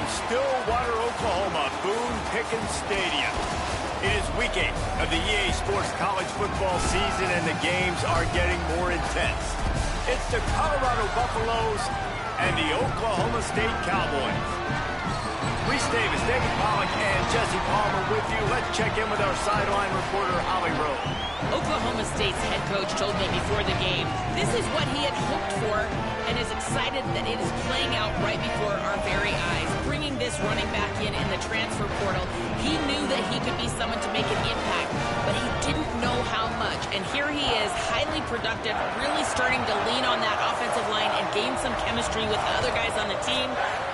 Stillwater, Oklahoma, Boone Pickens Stadium. It is week 8 of the EA Sports College football season, and the games are getting more intense. It's the Colorado Buffaloes and the Oklahoma State Cowboys. Reese Davis, David Pollack, and Jesse Palmer with you. Let's check in with our sideline reporter, Holly Rowe. Oklahoma State's head coach told me before the game this is what he had hoped for and is excited that it is playing out right before our very eyes. Bringing this running back in the transfer portal, he knew that he could be someone to make an impact, but he didn't know how much. And here he is, highly productive, really starting to lean on that offensive line and gain some chemistry with the other guys on the team.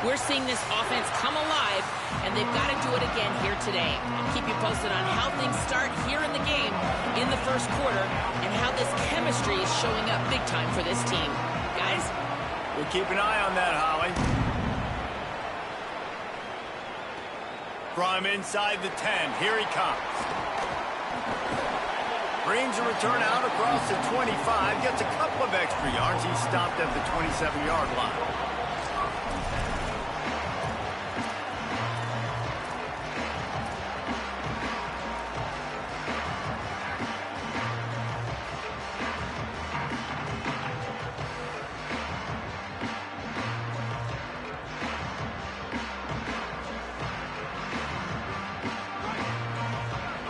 We're seeing this offense come alive, and they've got to do it again here today. I'll keep you posted on how things start here in the game in the first quarter and how this chemistry is showing up big time for this team. Guys? We'll keep an eye on that, Holly. From inside the 10, here he comes. Brings a return out across the 25, gets a couple of extra yards. He's stopped at the 27-yard line.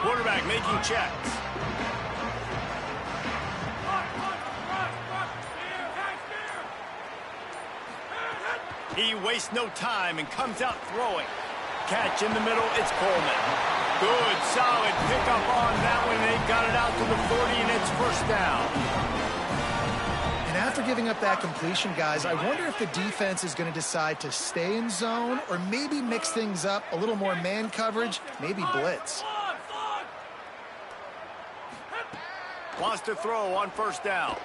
Quarterback making checks. He wastes no time and comes out throwing. Catch in the middle, it's Coleman. Good, solid pickup on that one. They got it out to the 40, and it's first down. And after giving up that completion, guys, I wonder if the defense is going to decide to stay in zone or maybe mix things up, a little more man coverage, maybe blitz. Wants to throw on first down.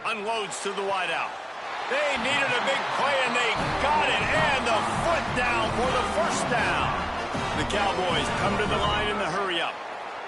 Unloads to the wideout. They needed a big play, and they got it. And the foot down for the first down. The Cowboys come to the line in the hurry-up.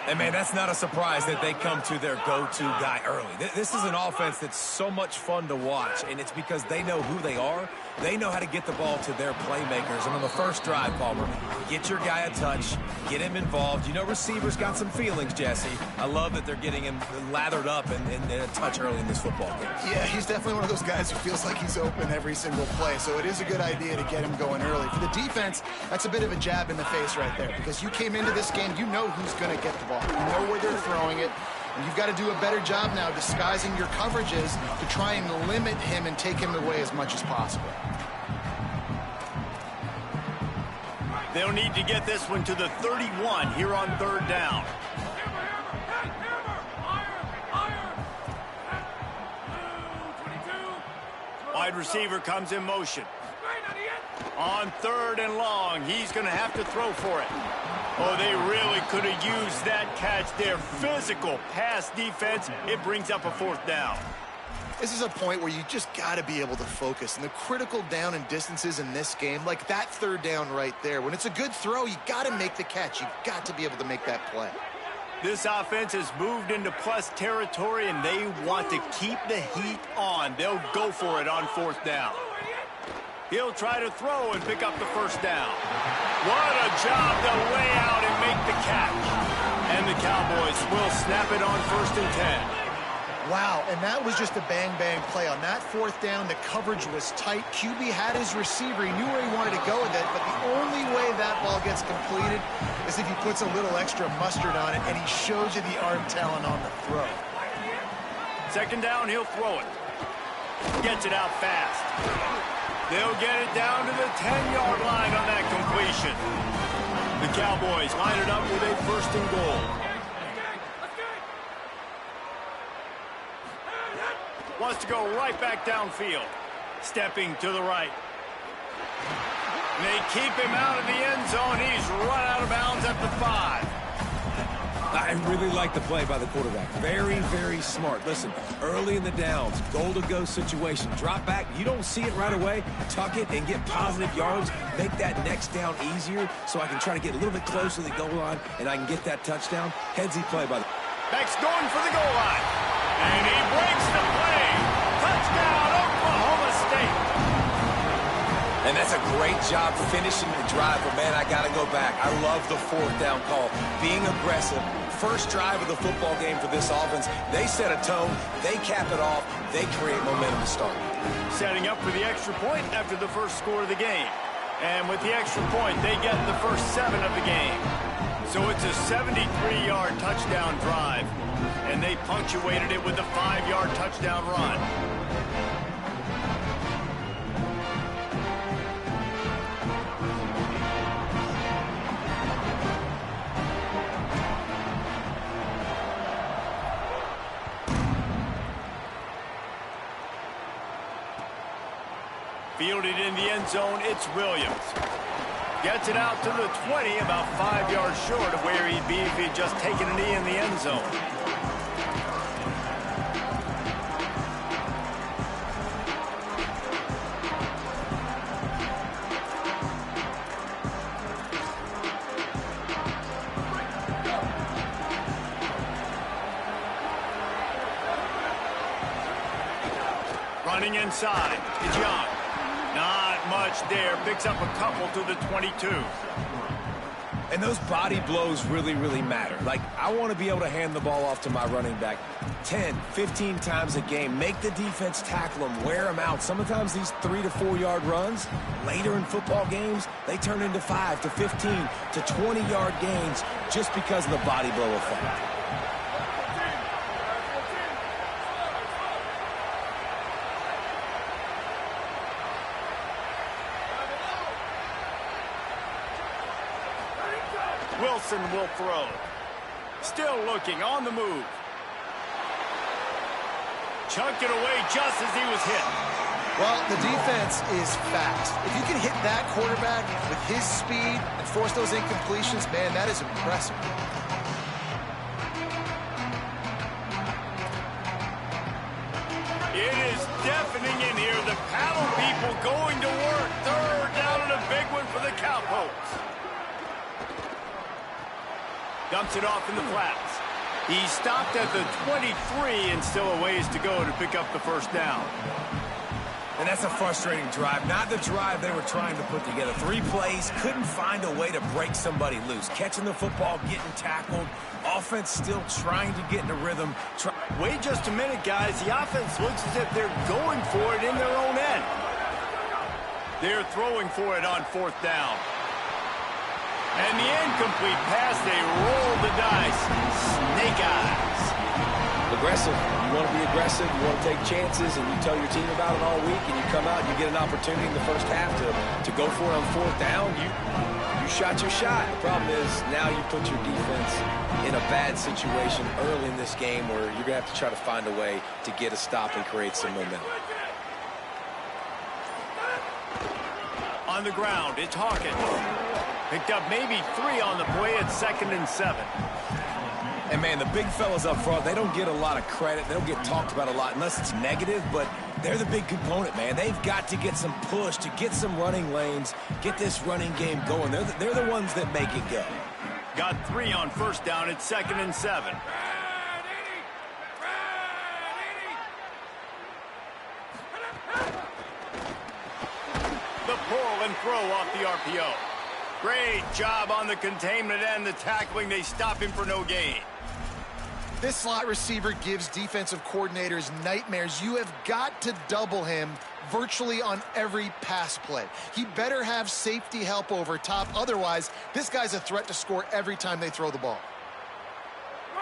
And, man, that's not a surprise that they come to their go-to guy early. This is an offense that's so much fun to watch, and it's because they know who they are. They know how to get the ball to their playmakers. And on the first drive, Palmer, get your guy a touch, get him involved. You know receivers got some feelings, Jesse. I love that they're getting him lathered up and a touch early in this football game. Yeah, he's definitely one of those guys who feels like he's open every single play, so it is a good idea to get him going early. For the defense, that's a bit of a jab in the face right there, because you came into this game, you know who's going to get the ball. You know where they're throwing it. And you've got to do a better job now disguising your coverages to try and limit him and take him away as much as possible. They'll need to get this one to the 31 here on third down. Wide receiver comes in motion. On third and long, he's going to have to throw for it. Oh, they really could have used that catch there. Physical pass defense. It brings up a fourth down. This is a point where you just got to be able to focus. And the critical down and distances in this game, like that third down right there, when it's a good throw, you got to make the catch. You've got to be able to make that play. This offense has moved into plus territory, and they want to keep the heat on. They'll go for it on fourth down. He'll try to throw and pick up the first down. What a job to lay out and make the catch. And the Cowboys will snap it on first and 10. Wow, and that was just a bang-bang play. On that fourth down, the coverage was tight. QB had his receiver. He knew where he wanted to go with it, but the only way that ball gets completed is if he puts a little extra mustard on it, and he shows you the arm talent on the throw. Second down, he'll throw it. Gets it out fast. They'll get it down to the 10-yard line on that completion. The Cowboys line it up with a first and goal. Wants to go right back downfield. Stepping to the right. They keep him out of the end zone. He's run out of bounds at the 5. I really like the play by the quarterback. Very, very smart. Listen, early in the downs, goal-to-go situation. Drop back. You don't see it right away. Tuck it and get positive yards. Make that next down easier so I can try to get a little bit closer to the goal line and I can get that touchdown. Headsy play by the... Beck's going for the goal line. And he breaks the play. Touchdown, Oklahoma State. And that's a great job finishing the drive, but, man, I got to go back. I love the fourth down call. Being aggressive, first drive of the football game for this offense. They set a tone. They cap it off. They create momentum to start. Setting up for the extra point after the first score of the game. And with the extra point, they get the first 7 of the game. So it's a 73-yard touchdown drive. And they punctuated it with a 5-yard touchdown run. Fielded in the end zone, it's Williams. Gets it out to the 20, about 5 yards short of where he'd be if he'd just taken a knee in the end zone. Running inside, it's Young. Not much there. Picks up a couple to the 22. And those body blows really, really matter. Like, I want to be able to hand the ball off to my running back 10, 15 times a game. Make the defense tackle them, wear them out. Sometimes these 3 to 4 yard runs, later in football games, they turn into 5 to 15 to 20-yard gains just because of the body blow effect. Wilson will throw. Still looking, on the move. Chunked it away just as he was hit. Well, the defense is fast. If you can hit that quarterback with his speed and force those incompletions, man, that is impressive. It is deafening in here. The paddle people going to work. Third down and a big one for the Cowpokes. Dumps it off in the flats. He stopped at the 23 and still a ways to go to pick up the first down. And that's a frustrating drive. Not the drive they were trying to put together. 3 plays, couldn't find a way to break somebody loose. Catching the football, getting tackled. Offense still trying to get in a rhythm. Wait just a minute, guys. The offense looks as if they're going for it in their own end. They're throwing for it on fourth down. And the incomplete pass, they roll the dice. Snake eyes. Aggressive. You want to be aggressive. You want to take chances, and you tell your team about it all week, and you come out and you get an opportunity in the first half to go for it on fourth down. You shot your shot. The problem is now you put your defense in a bad situation early in this game where you're going to have to try to find a way to get a stop and create some momentum. On the ground, it's Hawkins. Picked up maybe 3 on the play at 2nd and 7. And, man, the big fellas up front, they don't get a lot of credit. They don't get talked about a lot unless it's negative, but they're the big component, man. They've got to get some push, to get some running lanes, get this running game going. They're the ones that make it go. Got 3 on first down at 2nd and 7. The pull and throw off the RPO. Great job on the containment and the tackling. They stop him for no gain. This slot receiver gives defensive coordinators nightmares. You have got to double him virtually on every pass play. He better have safety help over top. Otherwise, this guy's a threat to score every time they throw the ball.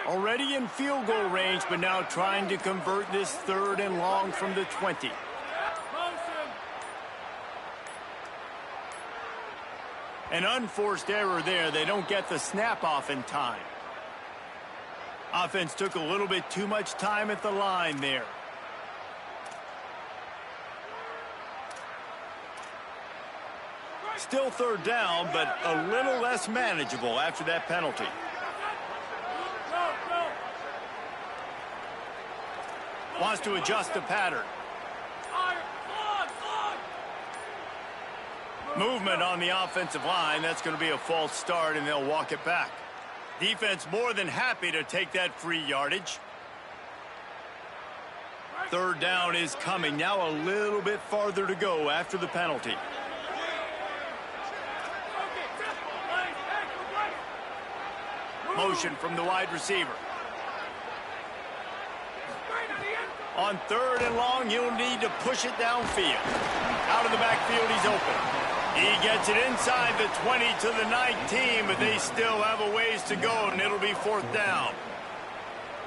Already in field goal range, but now trying to convert this 3rd and long from the 20. An unforced error there. They don't get the snap off in time. Offense took a little bit too much time at the line there. Still 3rd down, but a little less manageable after that penalty. Wants to adjust the pattern. Movement on the offensive line. That's going to be a false start, and they'll walk it back. Defense more than happy to take that free yardage. 3rd down is coming. Now a little bit farther to go after the penalty. Motion from the wide receiver. On 3rd and long, he'll need to push it downfield. Out of the backfield, he's open. He gets it inside the 20 to the 19, but they still have a ways to go, and it'll be 4th down.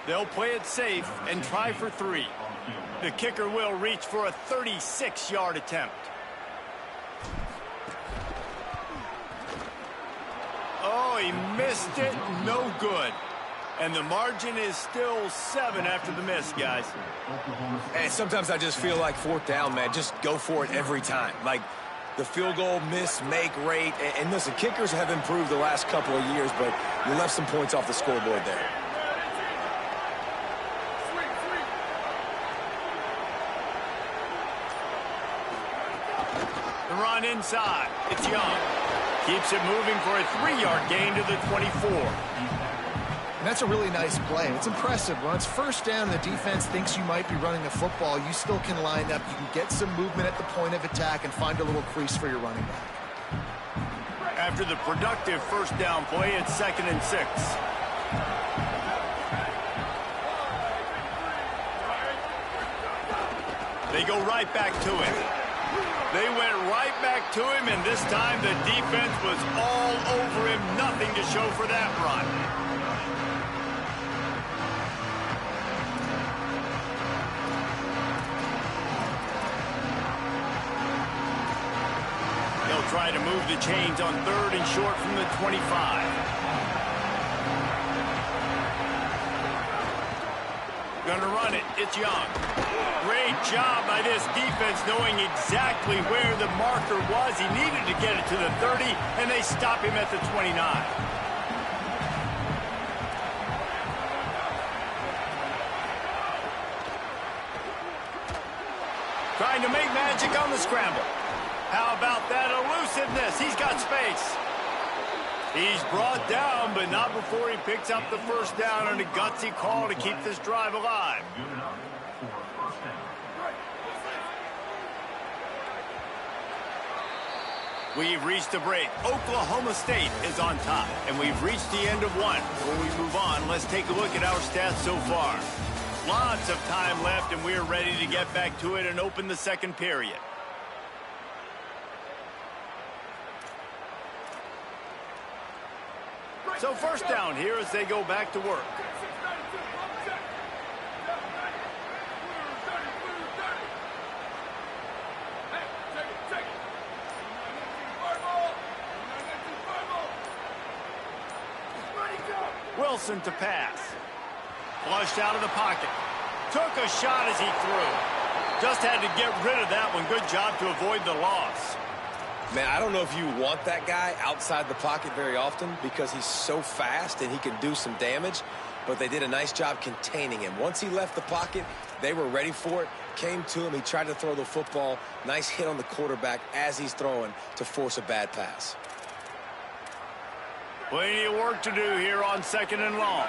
They'll play it safe and try for 3. The kicker will reach for a 36-yard attempt. Oh, he missed it. No good. And the margin is still 7 after the miss, guys. And sometimes I just feel like 4th down, man. Just go for it every time. Like the field goal miss-make rate. And listen, kickers have improved the last couple of years, but you left some points off the scoreboard there. The run inside. It's Young. Keeps it moving for a 3-yard gain to the 24. And that's a really nice play. It's impressive. When it's 1st down and the defense thinks you might be running the football, you still can line up. You can get some movement at the point of attack and find a little crease for your running back. After the productive 1st down play, it's 2nd and 6. They go right back to him. They went right back to him, and this time the defense was all over him. Nothing to show for that run. They'll try to move the chains on 3rd and short from the 25. Gonna run it. It's Young. Great job by this defense knowing exactly where the marker was. He needed to get it to the 30, and they stop him at the 29. Trying to make magic on the scramble. How about that elusiveness? He's got space. He's brought down, but not before he picks up the 1st down on a gutsy call to keep this drive alive. We've reached a break. Oklahoma State is on top, and we've reached the end of one. Before we move on, let's take a look at our stats so far. Lots of time left, and we're ready to get back to it and open the 2nd period. So 1st down here as they go back to work. Wilson to pass. Flushed out of the pocket. Took a shot as he threw. Just had to get rid of that one. Good job to avoid the loss. Man, I don't know if you want that guy outside the pocket very often because he's so fast and he can do some damage, but they did a nice job containing him. Once he left the pocket, they were ready for it, came to him, he tried to throw the football. Nice hit on the quarterback as he's throwing to force a bad pass. Plenty of work to do here on 2nd and long.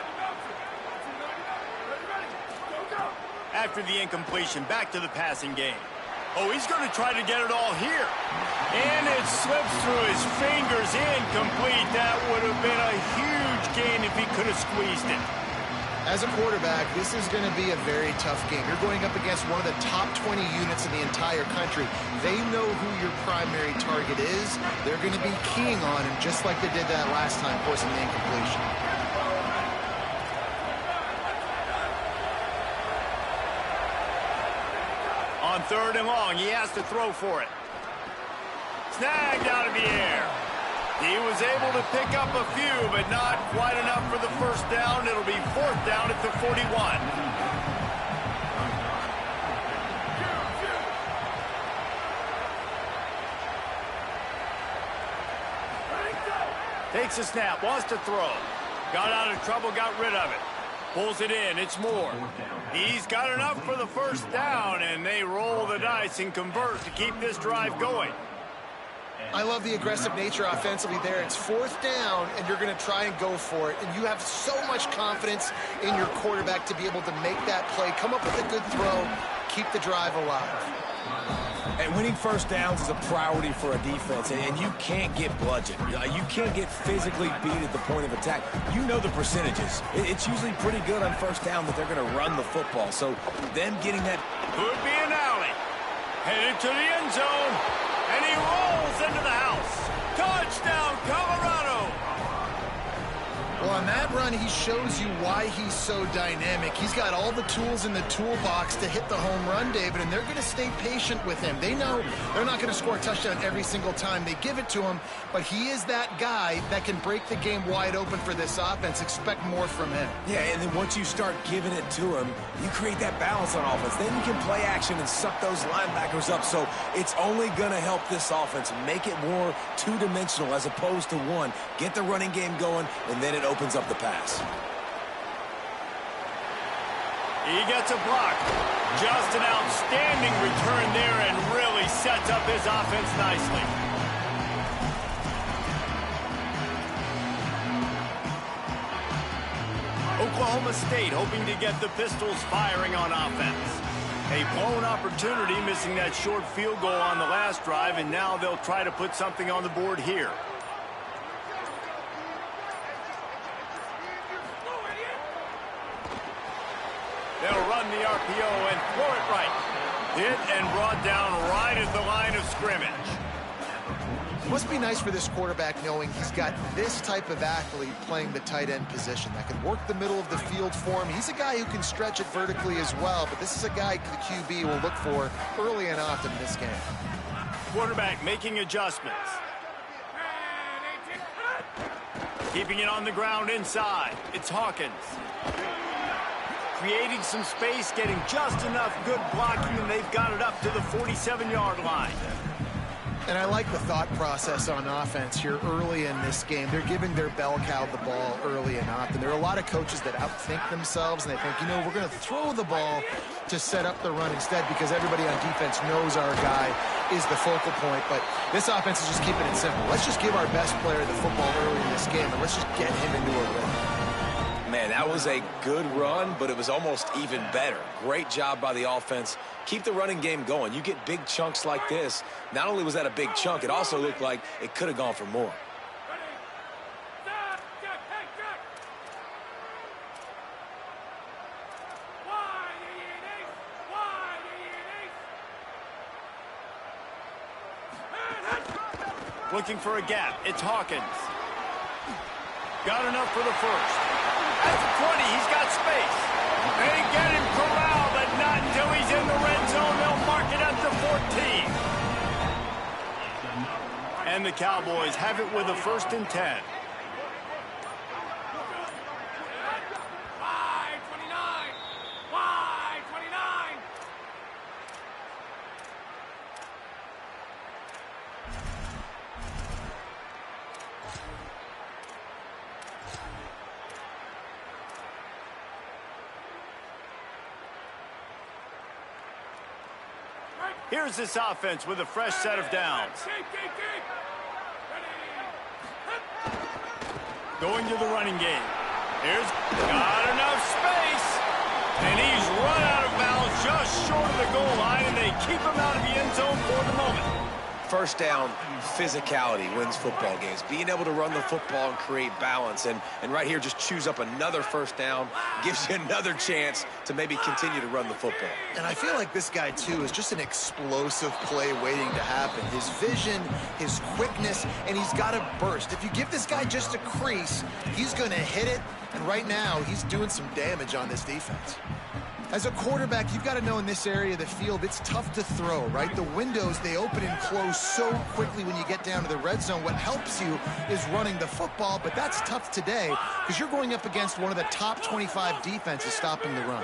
After the incompletion, back to the passing game. Oh, he's going to try to get it all here. And it slips through his fingers, incomplete. That would have been a huge gain if he could have squeezed it. As a quarterback, this is going to be a very tough game. You're going up against one of the top 20 units in the entire country. They know who your primary target is. They're going to be keying on him just like they did that last time, forcing the incompletion. On 3rd and long, he has to throw for it. Snagged out of the air. He was able to pick up a few, but not quite enough for the 1st down. It'll be 4th down at the 41. Takes a snap, wants to throw. Got out of trouble, got rid of it. Pulls it in, it's Moore. He's got enough for the 1st down, and they roll the dice and convert to keep this drive going. I love the aggressive nature offensively there. It's 4th down, and you're going to try and go for it. And you have so much confidence in your quarterback to be able to make that play, come up with a good throw, keep the drive alive. And winning first downs is a priority for a defense, and you can't get bludgeoned. You can't get physically beat at the point of attack. You know the percentages. It's usually pretty good on first down that they're going to run the football. So them getting that... Could be an alley. Headed to the end zone, and he rolls into the house. Touchdown, Colorado! Well, on that run, he shows you why he's so dynamic. He's got all the tools in the toolbox to hit the home run, David, and they're going to stay patient with him. They know they're not going to score a touchdown every single time they give it to him, but he is that guy that can break the game wide open for this offense. Expect more from him. Yeah, and then once you start giving it to him, you create that balance on offense. Then you can play action and suck those linebackers up. So it's only going to help this offense make it more two-dimensional as opposed to one. Get the running game going, and then it opens up the pass. He gets a block. Just an outstanding return there and really sets up his offense nicely. Oklahoma State hoping to get the Pistols firing on offense. A blown opportunity, missing that short field goal on the last drive, and now they'll try to put something on the board here. They'll run the RPO and throw it right. Hit and brought down right at the line of scrimmage. It must be nice for this quarterback knowing he's got this type of athlete playing the tight end position that can work the middle of the field for him. He's a guy who can stretch it vertically as well, but this is a guy the QB will look for early and often in this game. Quarterback making adjustments. Keeping it on the ground inside. It's Hawkins. Creating some space, getting just enough good blocking, and they've got it up to the 47-yard line. And I like the thought process on offense here early in this game. They're giving their bell cow the ball early and often. There are a lot of coaches that outthink themselves, and they think, you know, we're going to throw the ball to set up the run instead because everybody on defense knows our guy is the focal point. But this offense is just keeping it simple. Let's just give our best player the football early in this game, and let's just get him into a rhythm. Man, that was a good run, but it was almost even better. Great job by the offense. Keep the running game going. You get big chunks like this. Not only was that a big chunk, it also looked like it could have gone for more. Looking for a gap. It's Hawkins. Got enough for the first. At the 20, he's got space. They get him corralled, but not until he's in the red zone. They'll mark it at the 14. And the Cowboys have it with a 1st and 10. Here's this offense with a fresh set of downs. Going to the running game. Here's got enough space. And he's run out of bounds just short of the goal line, and they keep him out of the end zone for the moment. First down, physicality wins football games. Being able to run the football and create balance. And right here, just choose up another first down. Gives you another chance to maybe continue to run the football. And I feel like this guy, too, is just an explosive play waiting to happen. His vision, his quickness, and he's got a burst. If you give this guy just a crease, he's going to hit it. And right now, he's doing some damage on this defense. As a quarterback, you've got to know in this area of the field, it's tough to throw, right? The windows, they open and close so quickly when you get down to the red zone. What helps you is running the football, but that's tough today because you're going up against one of the top 25 defenses stopping the run.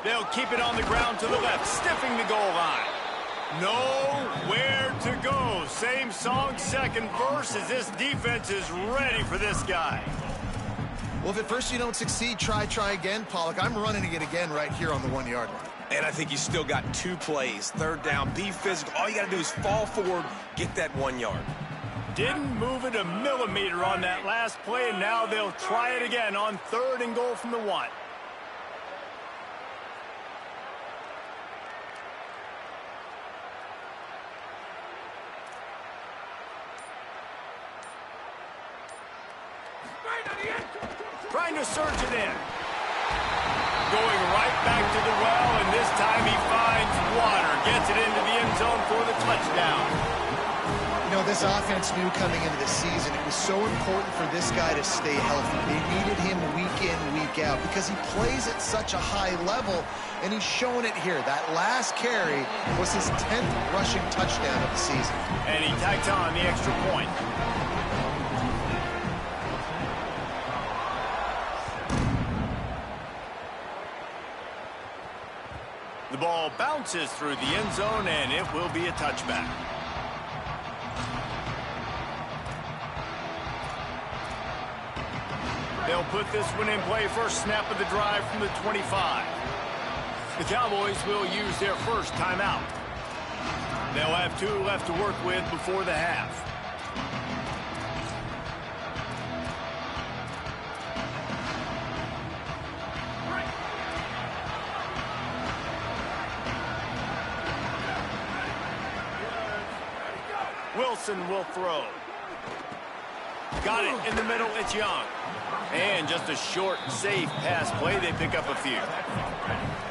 They'll keep it on the ground to the left, stiffing the goal line. Nowhere to go. Same song, second verse, as this defense is ready for this guy. Well, if at first you don't succeed, try again, Pollock. I'm running it again right here on the 1-yard line. And I think you still got 2 plays. Third down, be physical. All you got to do is fall forward, get that 1 yard. Didn't move it a millimeter on that last play, and now they'll try it again on 3rd and goal from the 1. Trying to surge it in. Going right back to the well, and this time he finds water. Gets it into the end zone for the touchdown. You know, this offense knew coming into the season it was so important for this guy to stay healthy. They needed him week in, week out because he plays at such a high level, and he's shown it here. That last carry was his 10th rushing touchdown of the season. And he tacked on the extra point. The ball bounces through the end zone, and it will be a touchback. They'll put this one in play. First snap of the drive from the 25. The Cowboys will use their first timeout. They'll have 2 left to work with before the half. Wilson will throw. Got it in the middle. It's Young. And just a short, safe pass play. They pick up a few.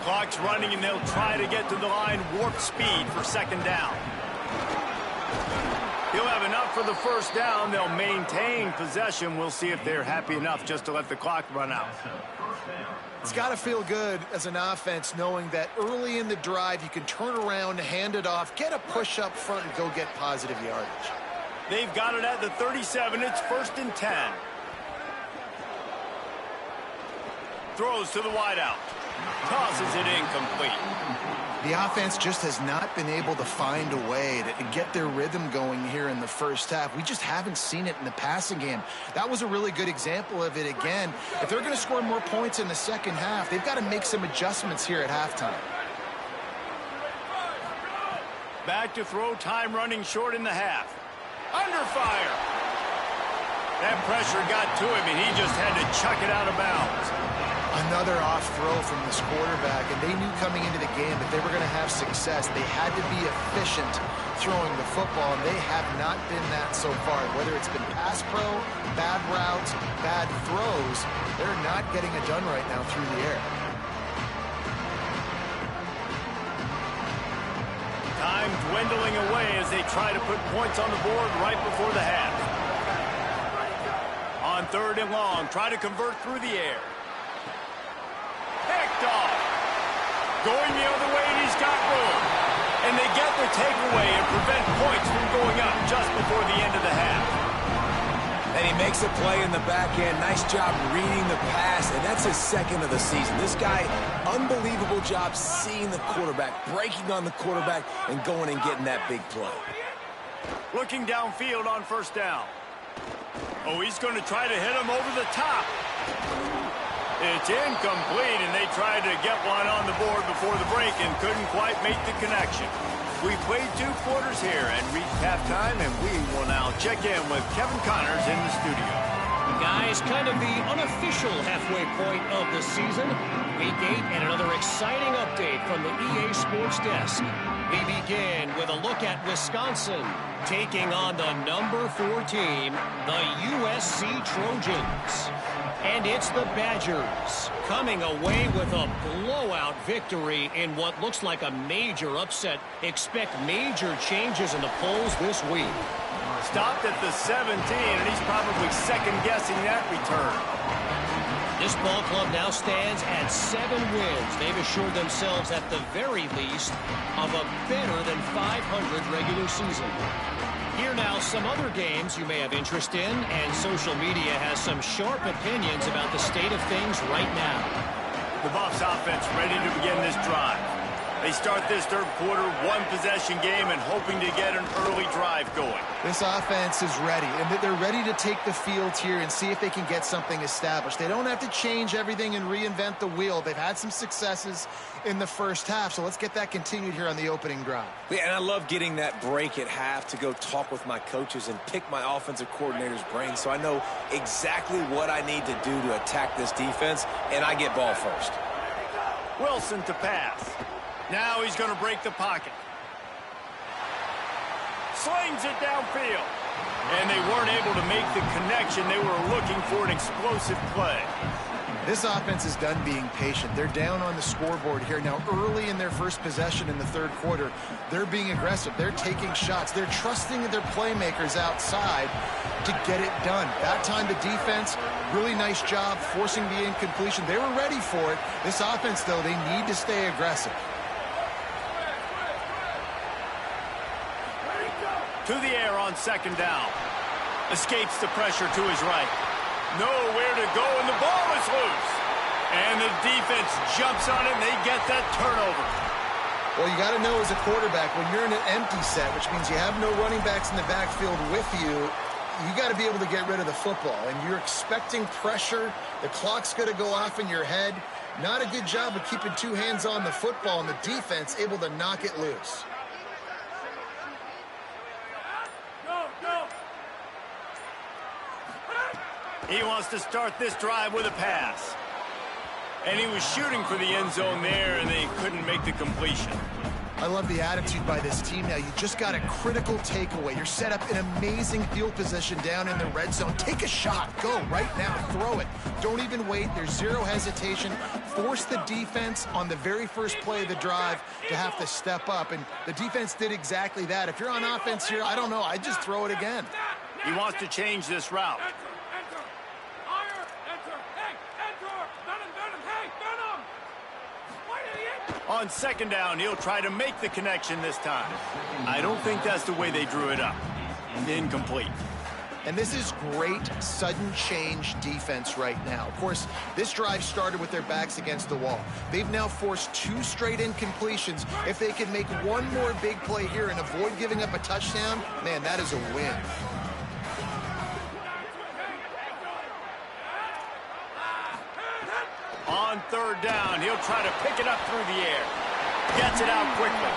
Clock's running, and they'll try to get to the line. Warp speed for 2nd down. He'll have enough for the first down. They'll maintain possession. We'll see if they're happy enough just to let the clock run out. It's got to feel good as an offense knowing that early in the drive you can turn around, hand it off, get a push up front, and go get positive yardage. They've got it at the 37. It's 1st and 10. Throws to the wideout. Tosses it incomplete. The offense just has not been able to find a way to get their rhythm going here in the first half. We just haven't seen it in the passing game. That was a really good example of it again. If they're going to score more points in the second half, they've got to make some adjustments here at halftime. Back to throw, time running short in the half. Under fire. That pressure got to him, and he just had to chuck it out of bounds. Another off throw from this quarterback, and they knew coming into the game that they were going to have success. They had to be efficient throwing the football, and they have not been that so far. Whether it's been pass pro, bad routes, bad throws, they're not getting it done right now through the air. Time dwindling away as they try to put points on the board right before the half. On 3rd and long, try to convert through the air. Picked off. Going the other way, and he's got room. And they get their takeaway and prevent points from going up just before the end of the half. And he makes a play in the back end. Nice job reading the pass, and that's his 2nd of the season. This guy, unbelievable job seeing the quarterback, breaking on the quarterback, and going and getting that big play. Looking downfield on 1st down. Oh, he's going to try to hit him over the top. It's incomplete, and they tried to get one on the board before the break and couldn't quite make the connection. We played 2 quarters here and reached halftime, and we will now check in with Kevin Connors in the studio. Guys, kind of the unofficial halfway point of the season. Week 8 and another exciting update from the EA Sports Desk. We begin with a look at Wisconsin taking on the number 4 team, the USC Trojans. And it's the Badgers coming away with a blowout victory in what looks like a major upset. Expect major changes in the polls this week. Stopped at the 17, and he's probably second-guessing that return. This ball club now stands at 7 wins. They've assured themselves at the very least of a better than 500 regular season. Here now some other games you may have interest in, and social media has some sharp opinions about the state of things right now. The Buffs offense ready to begin this drive. They start this third quarter, one-possession game, and hoping to get an early drive going. This offense is ready, and they're ready to take the field here and see if they can get something established. They don't have to change everything and reinvent the wheel. They've had some successes in the first half, so let's get that continued here on the opening drive. Yeah, and I love getting that break at half to go talk with my coaches and pick my offensive coordinator's brain so I know exactly what I need to do to attack this defense, and I get ball first. Wilson to pass. Now he's going to break the pocket. Slings it downfield. And they weren't able to make the connection. They were looking for an explosive play. This offense is done being patient. They're down on the scoreboard here. Now, early in their first possession in the third quarter, they're being aggressive. They're taking shots. They're trusting their playmakers outside to get it done. That time, the defense, really nice job forcing the incompletion. They were ready for it. This offense, though, they need to stay aggressive. To the air on second down. Escapes the pressure to his right. Nowhere to go, and the ball is loose. And the defense jumps on it, and they get that turnover. Well, you got to know as a quarterback, when you're in an empty set, which means you have no running backs in the backfield with you, you got to be able to get rid of the football. And you're expecting pressure. The clock's going to go off in your head. Not a good job of keeping two hands on the football, and the defense able to knock it loose. He wants to start this drive with a pass. And he was shooting for the end zone there, and they couldn't make the completion. I love the attitude by this team now. You just got a critical takeaway. You're set up in amazing field position down in the red zone. Take a shot. Go right now. Throw it. Don't even wait. There's zero hesitation. Force the defense on the very first play of the drive to have to step up. And the defense did exactly that. If you're on offense here, I don't know. I'd just throw it again. He wants to change this route. On second down, he'll try to make the connection this time. I don't think that's the way they drew it up. Incomplete. And this is great sudden change defense right now. Of course, this drive started with their backs against the wall. They've now forced 2 straight incompletions. If they can make one more big play here and avoid giving up a touchdown, man, that is a win. On third down, he'll try to pick it up through the air. Gets it out quickly.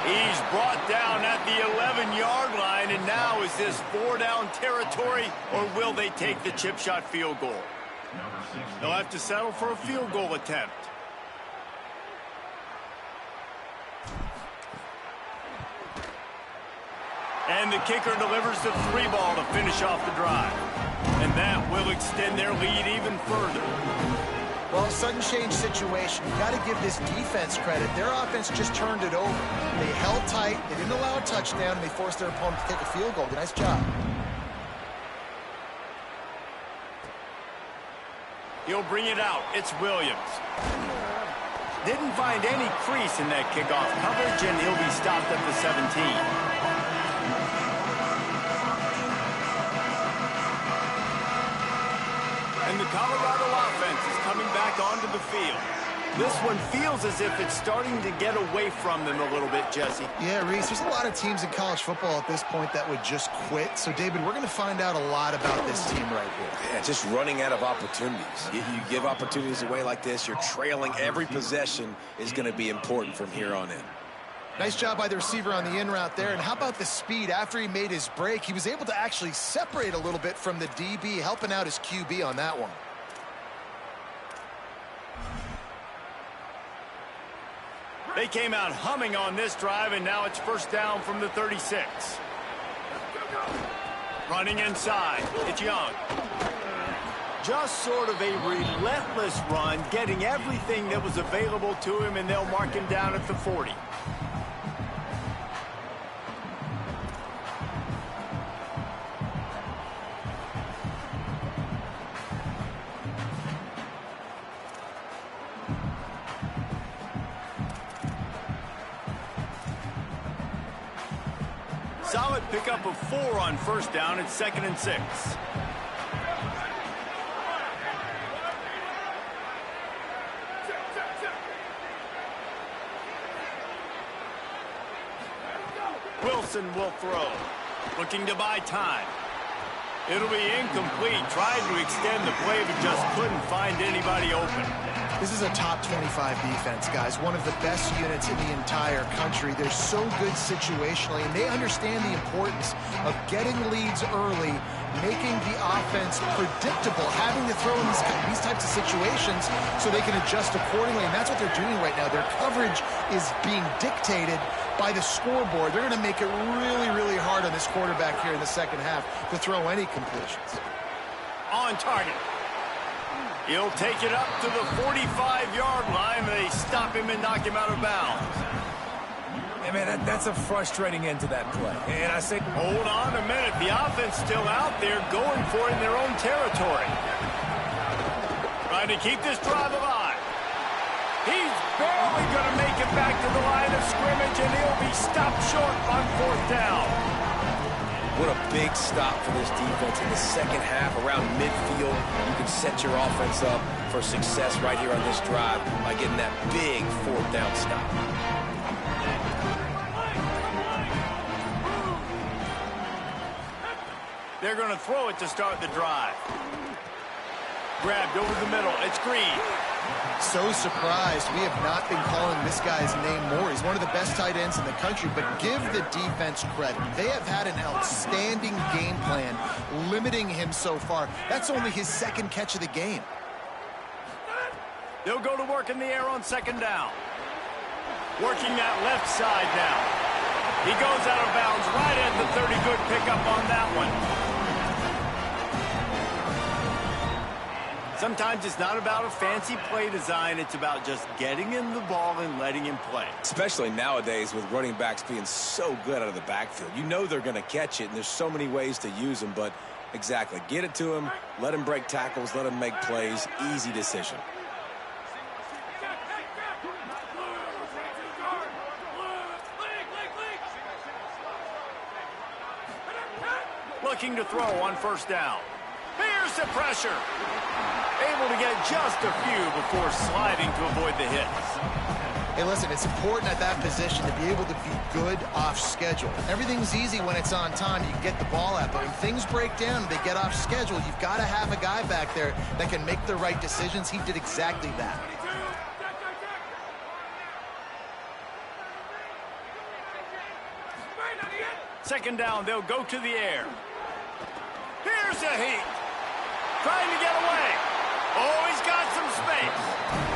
He's brought down at the 11-yard line, and now is this 4-down territory, or will they take the chip shot field goal? They'll have to settle for a field goal attempt. And the kicker delivers the 3 ball to finish off the drive. And that will extend their lead even further. Well, sudden change situation. You got to give this defense credit. Their offense just turned it over. They held tight. They didn't allow a touchdown, and they forced their opponent to take a field goal. Nice job. He'll bring it out. It's Williams. Didn't find any crease in that kickoff coverage, and he'll be stopped at the 17. And the Colorado offense is coming back onto the field. This one feels as if it's starting to get away from them a little bit, Jesse. Yeah, Reese, there's a lot of teams in college football at this point that would just quit. So, David, we're going to find out a lot about this team right here. Yeah, just running out of opportunities. You give opportunities away like this, you're trailing. Every possession is going to be important from here on in. Nice job by the receiver on the in route there. And how about the speed? After he made his break, he was able to actually separate a little bit from the DB, helping out his QB on that one. They came out humming on this drive, and now it's first down from the 36. Running inside. It's Young. Just sort of a relentless run, getting everything that was available to him, and they'll mark him down at the 40. Solid pickup of 4 on first down. It's 2nd and 6. Wilson will throw. Looking to buy time. It'll be incomplete. Tried to extend the play, but just couldn't find anybody open. This is a top 25 defense, guys. One of the best units in the entire country. They're so good situationally, and they understand the importance of getting leads early, making the offense predictable, having to throw in these types of situations so they can adjust accordingly, and that's what they're doing right now. Their coverage is being dictated by the scoreboard. They're going to make it really, really hard on this quarterback here in the second half to throw any completions. On target. He'll take it up to the 45-yard line. They stop him and knock him out of bounds. Hey, man, that's a frustrating end to that play. And I say, hold on a minute. The offense still out there going for it in their own territory. Trying to keep this drive alive. He's barely going to make it back to the line of scrimmage, and he'll be stopped short on 4th down. What a big stop for this defense in the second half around midfield. You can set your offense up for success right here on this drive by getting that big 4th down stop. They're going to throw it to start the drive. Grabbed over the middle. It's Green. So surprised we have not been calling this guy's name more. He's one of the best tight ends in the country, but give the defense credit. They have had an outstanding game plan limiting him so far. That's only his 2nd catch of the game. They'll go to work in the air on 2nd down. Working that left side now. He goes out of bounds right at the 30. Good pickup on that one. Sometimes it's not about a fancy play design. It's about just getting him the ball and letting him play. Especially nowadays with running backs being so good out of the backfield. You know they're going to catch it, and there's so many ways to use them. But exactly, get it to him, let him break tackles, let him make plays. Easy decision. Looking to throw on 1st down. Here's the pressure. Able to get just a few before sliding to avoid the hits. Hey, listen, it's important at that position to be able to be good off schedule. Everything's easy when it's on time. You can get the ball out, but when things break down, they get off schedule. You've got to have a guy back there that can make the right decisions. He did exactly that. Second down, they'll go to the air. Here's a heat. Trying to get away. Oh, he's got some space.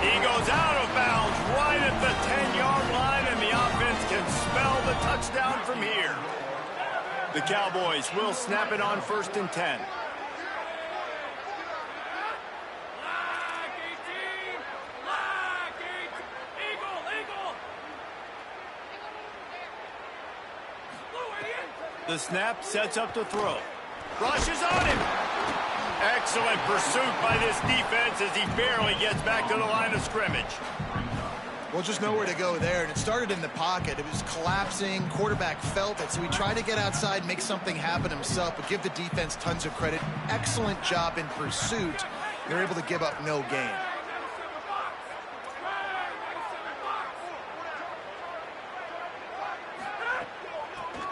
He goes out of bounds right at the 10-yard line, and the offense can spell the touchdown from here. The Cowboys will snap it on 1st and 10. The snap sets up to throw. Rushes on him. Excellent pursuit by this defense as he barely gets back to the line of scrimmage. Well, just nowhere to go there, and it started in the pocket. It was collapsing. Quarterback felt it, so he tried to get outside, make something happen himself, but give the defense tons of credit. Excellent job in pursuit. They're able to give up no gain.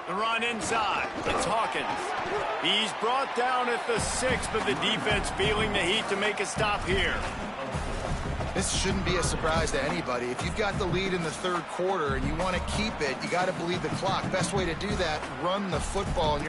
The run inside. It's Hawkins. He's brought down at the 6, but the defense feeling the heat to make a stop here. This shouldn't be a surprise to anybody. If you've got the lead in the 3rd quarter and you want to keep it, you got to believe the clock. Best way to do that, run the football.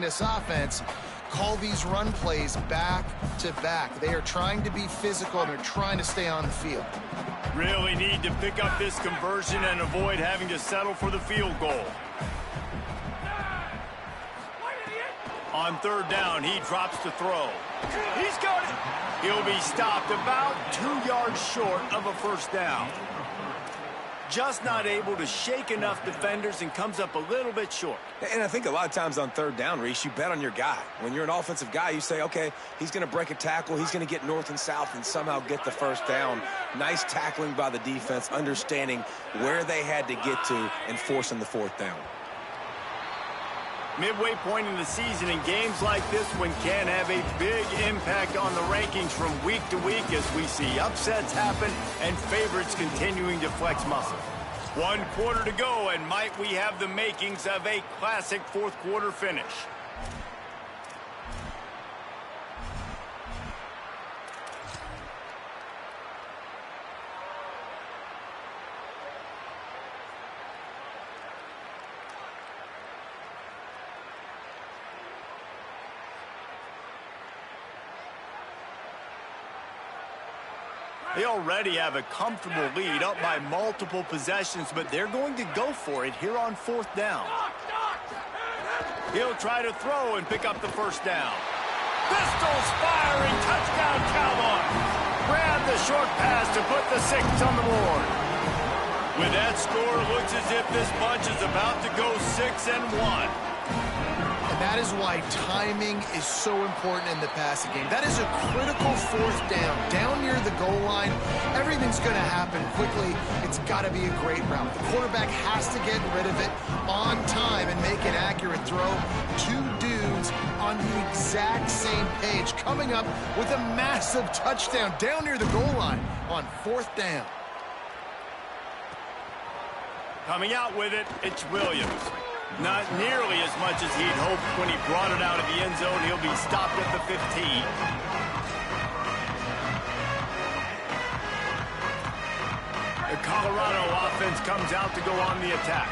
This offense, call these run plays back to back. They are trying to be physical, and they're trying to stay on the field. Really need to pick up this conversion and avoid having to settle for the field goal. On third down, he drops to throw. He's got it. He'll be stopped about 2 yards short of a first down. Just not able to shake enough defenders and comes up a little bit short. And I think a lot of times on third down, Reese, you bet on your guy. When you're an offensive guy, you say, okay, he's going to break a tackle, he's going to get north and south and somehow get the first down. Nice tackling by the defense, understanding where they had to get to and forcing the fourth down. Midway point in the season, and games like this one can have a big impact on the rankings from week to week as we see upsets happen and favorites continuing to flex muscle. 1 quarter to go, and might we have the makings of a classic fourth quarter finish. They already have a comfortable lead, up by multiple possessions, but they're going to go for it here on fourth down. He'll try to throw and pick up the first down. Pistols firing, touchdown Cowboys. Grab the short pass to put the 6 on the board. With that score, it looks as if this bunch is about to go 6-1. And that is why timing is so important in the passing game. That is a critical fourth down near the goal line. Everything's going to happen quickly. It's got to be a great route. The quarterback has to get rid of it on time and make an accurate throw. 2 dudes on the exact same page, coming up with a massive touchdown down near the goal line on fourth down. Coming out with it, it's Williams. Not nearly as much as he'd hoped when he brought it out of the end zone. He'll be stopped at the 15. The Colorado offense comes out to go on the attack.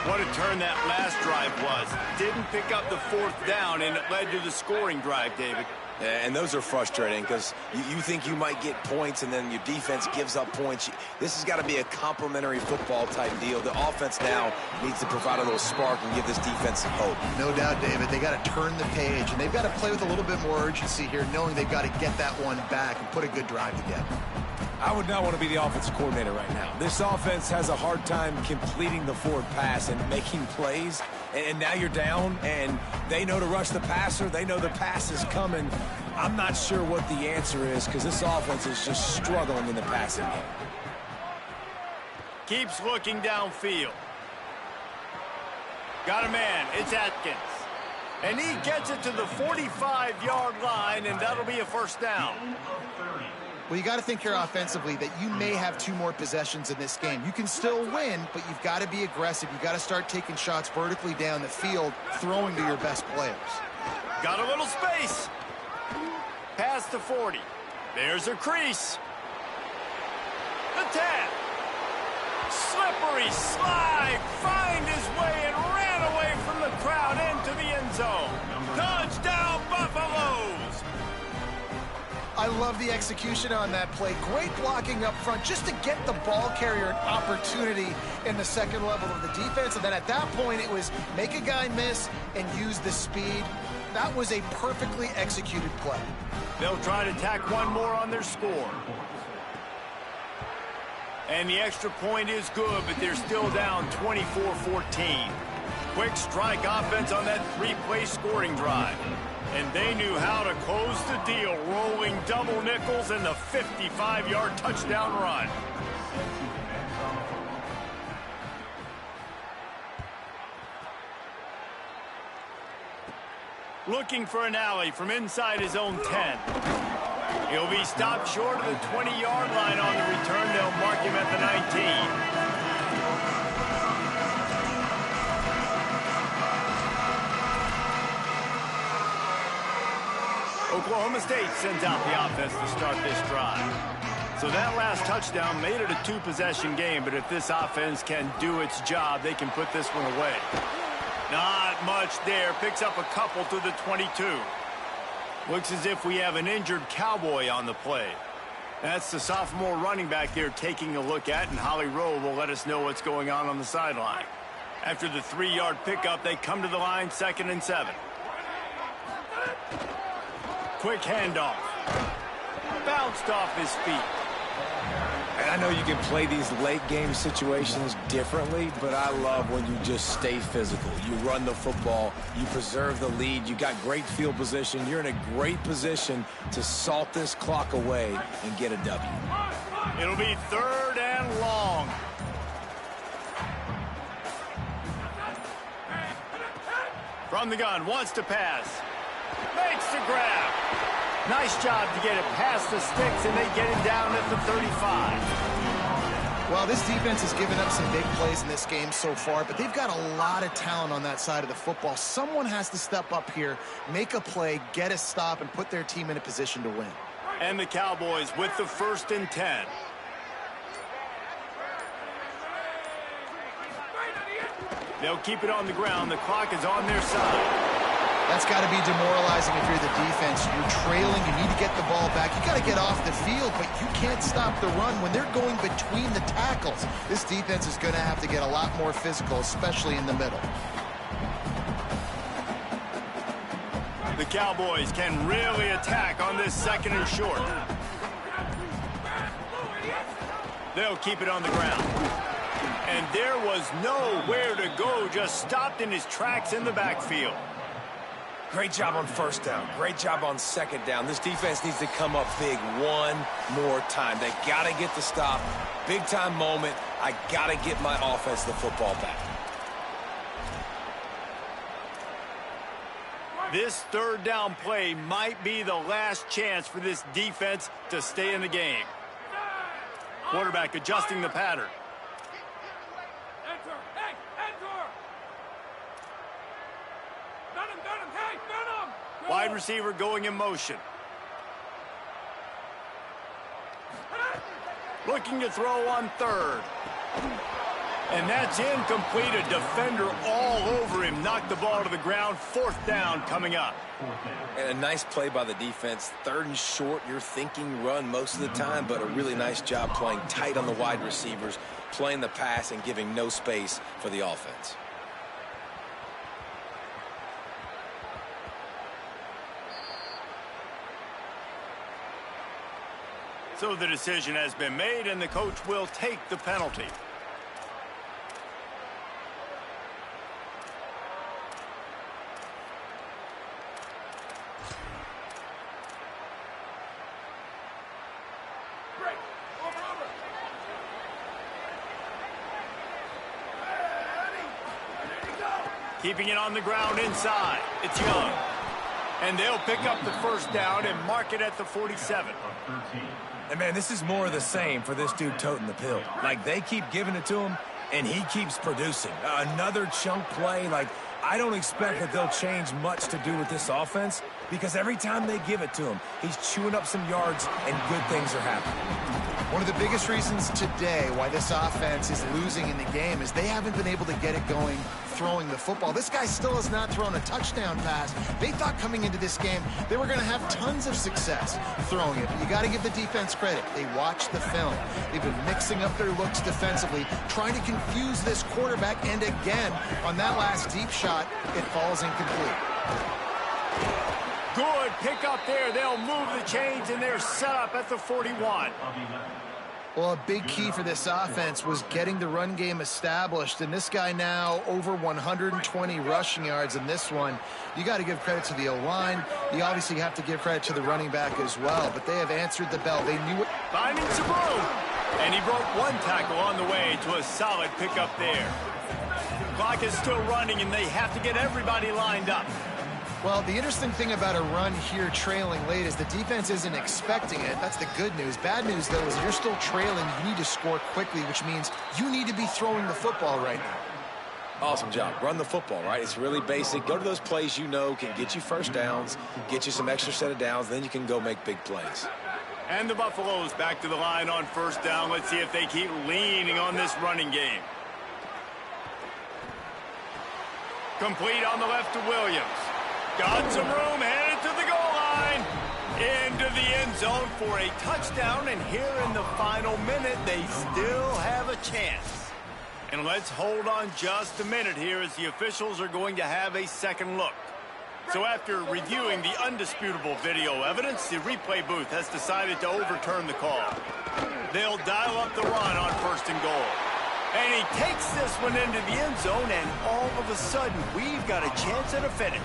What a turn that last drive was. Didn't pick up the fourth down, and it led to the scoring drive, David. And those are frustrating because you think you might get points and then your defense gives up points. This has got to be a complementary football type deal. The offense now needs to provide a little spark and give this defense some hope. No doubt, David. They got to turn the page, and they've got to play with a little bit more urgency here, knowing they've got to get that one back and put a good drive together. I would not want to be the offensive coordinator right now. This offense has a hard time completing the forward pass and making plays. And now you're down, and they know to rush the passer. They know the pass is coming. I'm not sure what the answer is because this offense is just struggling in the passing game. Keeps looking downfield. Got a man. It's Atkins. And he gets it to the 45-yard line, and that'll be a first down. Well, you got to think here offensively that you may have 2 more possessions in this game. You can still win, but you've got to be aggressive. You've got to start taking shots vertically down the field, throwing to your best players. Got a little space. Past the 40. There's a crease. The 10. Slippery slide. Find his way and ran away from the crowd into the end zone. Touchdown, Buffaloes. I love the execution on that play. Great blocking up front just to get the ball carrier an opportunity in the second level of the defense. And then at that point, it was make a guy miss and use the speed. That was a perfectly executed play. They'll try to tack one more on their score. And the extra point is good, but they're still down 24-14. Quick strike offense on that 3-play scoring drive. And they knew how to close the deal, rolling double nickels and the 55-yard touchdown run. Looking for an alley from inside his own 10. He'll be stopped short of the 20-yard line on the return. They'll mark him at the 19. Oklahoma State sends out the offense to start this drive. So that last touchdown made it a 2-possession game, but if this offense can do its job, they can put this one away. Not much there. Picks up a couple to the 22. Looks as if we have an injured Cowboy on the play. That's the sophomore running back there taking a look at, and Holly Rowe will let us know what's going on the sideline. After the 3-yard pickup, they come to the line, 2nd and 7. Quick handoff. Bounced off his feet. And I know you can play these late-game situations differently, but I love when you just stay physical. You run the football, you preserve the lead, you got great field position. You're in a great position to salt this clock away and get a W. It'll be 3rd and long. From the gun, wants to pass. Makes the grab. Nice job to get it past the sticks, and they get it down at the 35. Well, this defense has given up some big plays in this game so far, but they've got a lot of talent on that side of the football. Someone has to step up here, make a play, get a stop, and put their team in a position to win. And the Cowboys with the 1st and 10. They'll keep it on the ground. The clock is on their side. That's got to be demoralizing if you're the defense. You're trailing. You need to get the ball back. You got to get off the field, but you can't stop the run when they're going between the tackles. This defense is going to have to get a lot more physical, especially in the middle. The Cowboys can really attack on this 2nd and short. They'll keep it on the ground. And there was nowhere to go, just stopped in his tracks in the backfield. Great job on 1st down. Great job on 2nd down. This defense needs to come up big one more time. They got to get the stop. Big-time moment. I got to get my offense the football back. This 3rd down play might be the last chance for this defense to stay in the game. Quarterback adjusting the pattern. Wide receiver going in motion. Looking to throw on 3rd. And that's incomplete. A defender all over him. Knocked the ball to the ground. 4th down coming up. And a nice play by the defense. 3rd and short. You're thinking run most of the time, but a really nice job playing tight on the wide receivers, playing the pass and giving no space for the offense. So the decision has been made, and the coach will take the penalty. Keeping it on the ground inside. It's Young. And they'll pick up the 1st down and mark it at the 47. And, man, this is more of the same for this dude toting the pill. Like, they keep giving it to him, and he keeps producing. Another chunk play. Like, I don't expect that they'll change much to do with this offense because every time they give it to him, he's chewing up some yards, and good things are happening. One of the biggest reasons today why this offense is losing in the game is they haven't been able to get it going throwing the football. This guy still has not thrown a touchdown pass. They thought coming into this game they were going to have tons of success throwing it. But you got to give the defense credit. They watched the film. They've been mixing up their looks defensively, trying to confuse this quarterback. And again, on that last deep shot, it falls incomplete. Good pick up there. They'll move the chains, and they're set up at the 41. Well, a big key for this offense was getting the run game established, and this guy now over 120 rushing yards in this one. You got to give credit to the O-line. You obviously have to give credit to the running back as well, but they have answered the bell. They knew it. Finding some room, and he broke one tackle on the way to a solid pickup there. Clock is still running, and they have to get everybody lined up. Well, the interesting thing about a run here trailing late is the defense isn't expecting it. That's the good news. Bad news, though, is you're still trailing. You need to score quickly, which means you need to be throwing the football right now. Awesome job. Run the football, right? It's really basic. Go to those plays you know can get you 1st downs, get you some extra set of downs, then you can go make big plays. And the Buffaloes back to the line on 1st down. Let's see if they keep leaning on this running game. Complete on the left to Williams. Got some room, headed to the goal line. Into the end zone for a touchdown, and here in the final minute, they still have a chance. And let's hold on just a minute here as the officials are going to have a second look. So after reviewing the undisputable video evidence, the replay booth has decided to overturn the call. They'll dial up the run on 1st and goal. And he takes this one into the end zone, and all of a sudden, we've got a chance at a finish.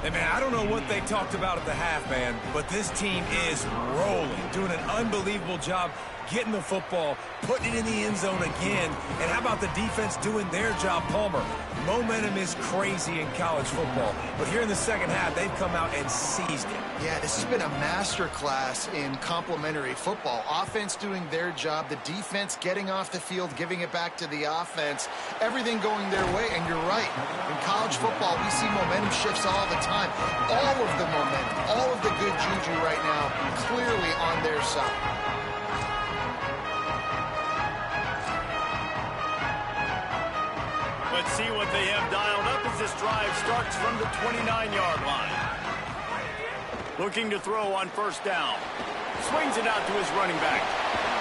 Hey, man, I don't know what they talked about at the half, man, but this team is rolling, doing an unbelievable job getting the football, putting it in the end zone again. And how about the defense doing their job, Palmer? Momentum is crazy in college football, but here in the second half, they've come out and seized it. Yeah, this has been a masterclass in complementary football. Offense doing their job, the defense getting off the field, giving it back to the offense, everything going their way. And you're right, in college football, we see momentum shifts all the time. All of the momentum, all of the good juju right now, clearly on their side. Let's see what they have dialed up as this drive starts from the 29-yard line. Looking to throw on 1st down. Swings it out to his running back.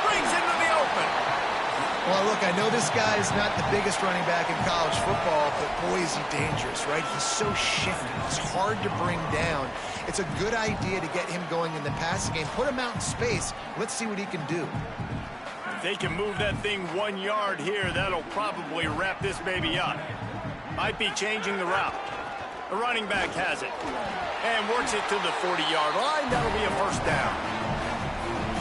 Brings into the open. Well, look, I know this guy is not the biggest running back in college football, but boy, is he dangerous, right? He's so shifty. He's hard to bring down. It's a good idea to get him going in the passing game. Put him out in space. Let's see what he can do. If they can move that thing 1 yard here, that'll probably wrap this baby up. Might be changing the route. The running back has it. And works it to the 40-yard line. That'll be a 1st down.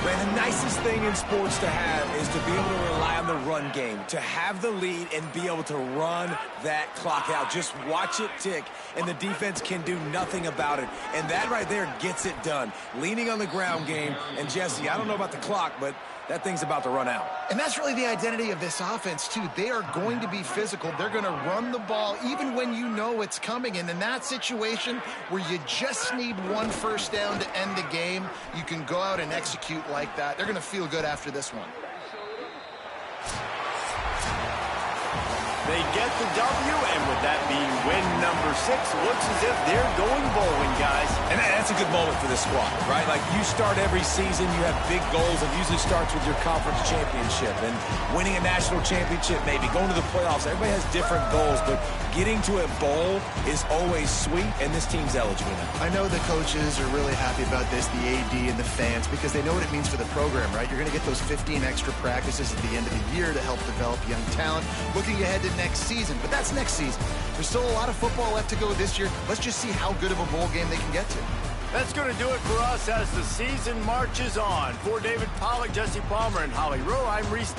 Man, the nicest thing in sports to have is to be able to rely on the run game, to have the lead and be able to run that clock out. Just watch it tick, and the defense can do nothing about it. And that right there gets it done. Leaning on the ground game, and Jesse, I don't know about the clock, but that thing's about to run out. And that's really the identity of this offense, too. They are going to be physical. They're going to run the ball even when you know it's coming. And in that situation where you just need 1 1st down to end the game, you can go out and execute like that. They're going to feel good after this one. They get the W, and with that being win number 6, looks as if they're going bowling, guys. And that's a good moment for this squad, right? Like, you start every season, you have big goals. It usually starts with your conference championship and winning a national championship, maybe going to the playoffs. Everybody has different goals, but getting to a bowl is always sweet, and this team's eligible now. I know the coaches are really happy about this, the AD and the fans, because they know what it means for the program, right? You're going to get those 15 extra practices at the end of the year to help develop young talent. Looking ahead to next season, but that's next season. There's still a lot of football left to go this year. Let's just see how good of a bowl game they can get to. That's going to do it for us as the season marches on. For David Pollack, Jesse Palmer, and Holly Rowe, I'm Reese